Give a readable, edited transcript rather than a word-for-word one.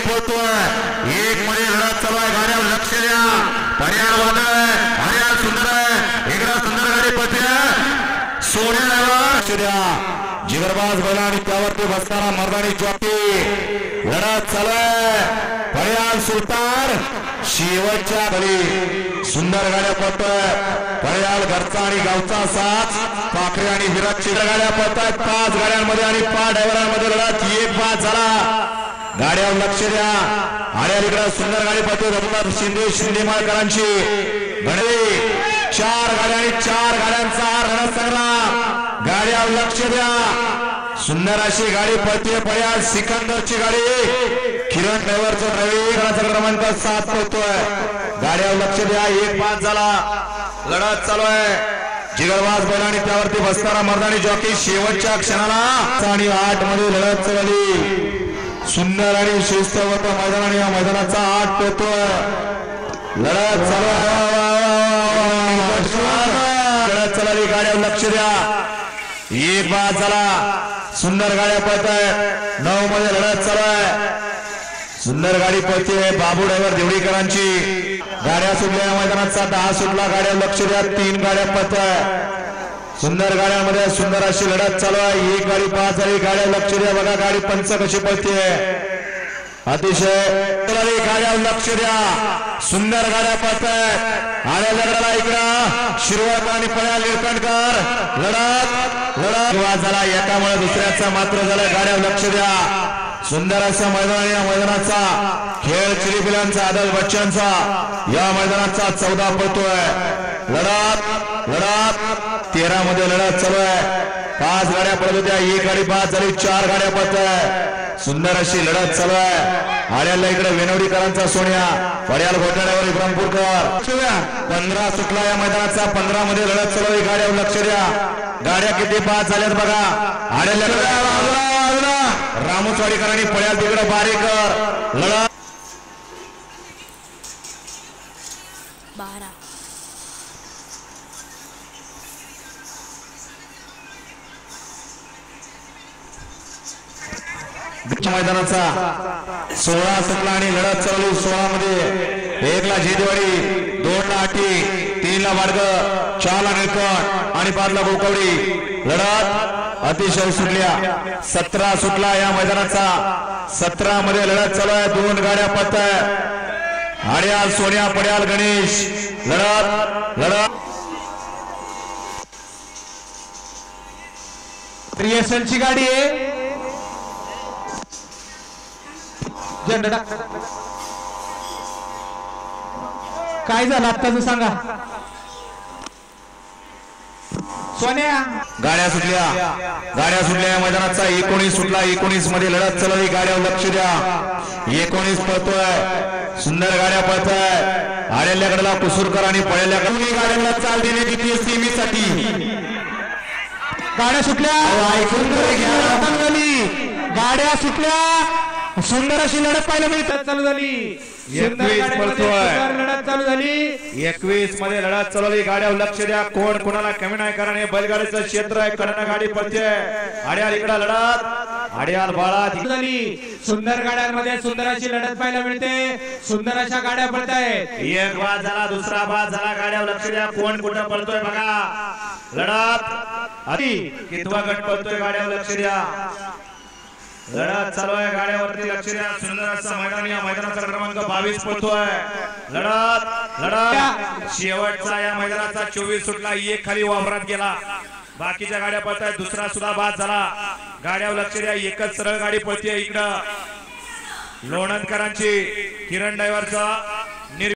एक पोहतोय एक मध्ये लढत चालू आहे गाड्यावर लक्ष द्या पर्याय वादळ पर्याय सुंदर आहे एकदा सुंदर गाडी पळते सोन्यावर जिगरबाज बैला आणि त्यावरती बसणारा मर्दानी जॉकी लढत चालू आहे पर्याय सुलतान शेवटच्या बळी सुंदर गाड्या पळतोय पर्याय घरचा आणि गावचा साथ पाखरे आणि विराटची गाड्या पळतायत 5 गाड्यांमध्ये आणि 5 ड्रायव्हरांमध्ये लढत एक बाद झाला गाड्यावर लक्ष द्या आणि इकडे सुंदर गाडी पळतोय रघुनाथ शिंदे शिंदेमाळकरांची गणे 4 गाड्या आणि 4 गाड्यांचा रणसंग्राम गाड्यावर लक्ष द्या सुंदर अशी गाडी पळते पर्याय सिकंदरची गाडी किरण ड्रायव्हरचा ड्रायव्हर क्रमांक 7 पळतोय गाड्यावर लक्ष द्या एक बाद झाला लढत चालू आहे जिगरबाज बैल आणि त्यावरती बसणारा मर्दानी जॉकी शेवटच्या क्षणाला आणि 8 मध्ये लढत चालली सुंदर आणि शिस्तबद्ध मैदान आणि या मैदानाचा 8 पळतोय लढत चालू लढत चालली गाड्यावर लक्ष द्या एक बाद झाला सुंदर गाड्या पळतायत 9 मध्ये लढत चालू आहे सुंदर गाडी पळते बाबू ड्रायव्हर देवडीकरांची गाड्या सुटल्या मैदानाचा 10 सुटला गाड्या लक्ष द्या 3 गाड्या पळतायत सुंदर गाड्यांमध्ये सुंदर अशी लढत चालू आहे एक गाडी 5 झाली गाड्या लक्ष द्या बघा गाडी पंच कशी पळते अतिशय गाड्या लक्ष द्या सुंदर गाड्या पळतायत आल्या लढाला इकडं शिरवत आणि पळ्या निळकंठकर लढत झाला एकामुळे दुसऱ्याचा मात्र झाला गाड्या लक्ष द्या सुंदर असा मैदान या मैदानाचा खेळ चिलीपिलांचा आदल बच्चांचा या मैदानाचा 14 पळतोय लढत 13 मध्ये लढत चालू आहे 5 गाड्या पळत होत्या एक गाडी 5 झाली 4 गाड्या पळताय सुंदर अशी लढत चालू आहे आल्याला इकडे वेनवडीकरांचा सोन्या पड्याल घोटाळ्यावर इब्राहिमपूरकर 15 सुटला या मैदानाचा 15 मध्ये लढत चालू आहे गाड्यावर लक्ष द्या गाड्या किती 5 झाल्यात बघा आल्याला रामोसवाडीकरांनी पड्याल तिकडे बारीकर लढत 12 मैदानाचा 16 सुटला आणि लढत चालू 16 मध्ये 1 ला जेदेवाडी 2 ला आटी 3 ला वाडग 4 ला निळकंठ आणि 5 ला गोकवडी लढत अतिशय सुटल्या 17 सुटला या मैदानाचा 17 मध्ये लढत चालू आहे 2 गाड्या पळतायत आड्याल सोन्या पड्याल गणेश लढत त्रियसनची गाडी आहे काय झालं आत्ताच सांगा सोन्या गाड्या सुटल्या मैदानाचा 19 सुटला 19 मध्ये लढत चालली गाड्यावर लक्ष द्या 19 पळतोय सुंदर गाड्या पळताय आड्याल्याकडला कुसूरकर आणि पळ्याल्याकडे गाड्यांना चाल देण्याची ती सीमेसाठी गाड्या सुटल्या गाड्या सुटल्या सुंदर अशी लढत पाहायला मिळतात चालू झाली 21 पळतोय लढत चालू झाली 21 मध्ये लढत चालवली गाड्यावर लक्ष द्या कोण कोणाला कमी नाही कारण हे बैलगाडीचं क्षेत्र आहे कडनं गाडी पळते आड्याल इकडे लढत आड्याल बाळा झाली सुंदर गाड्यांमध्ये सुंदर अशी लढत पाहायला मिळते सुंदर अशा गाड्या पळतायत एक बाद झाला दुसरा बाद झाला गाड्यावर लक्ष द्या कोण कुठं पळतोय बघा लढत आधी कितवा गट पळतोय गाड्यावर लक्ष द्या लढत चालू आहे गाड्यावरती लक्ष द्या सुंदर असा मैदान या मैदानाचा क्रमांक 22 पळतोय लढत शेवटचा या मैदानाचा 24 सुटला एक खाली वापरात गेला बाकीच्या गाड्या पळतायत दुसरा सुद्धा बाद झाला गाड्यावर लक्ष द्या एकच सरळ गाडी पळते इकडं लोणंदकरांची किरण ड्रायव्हरचा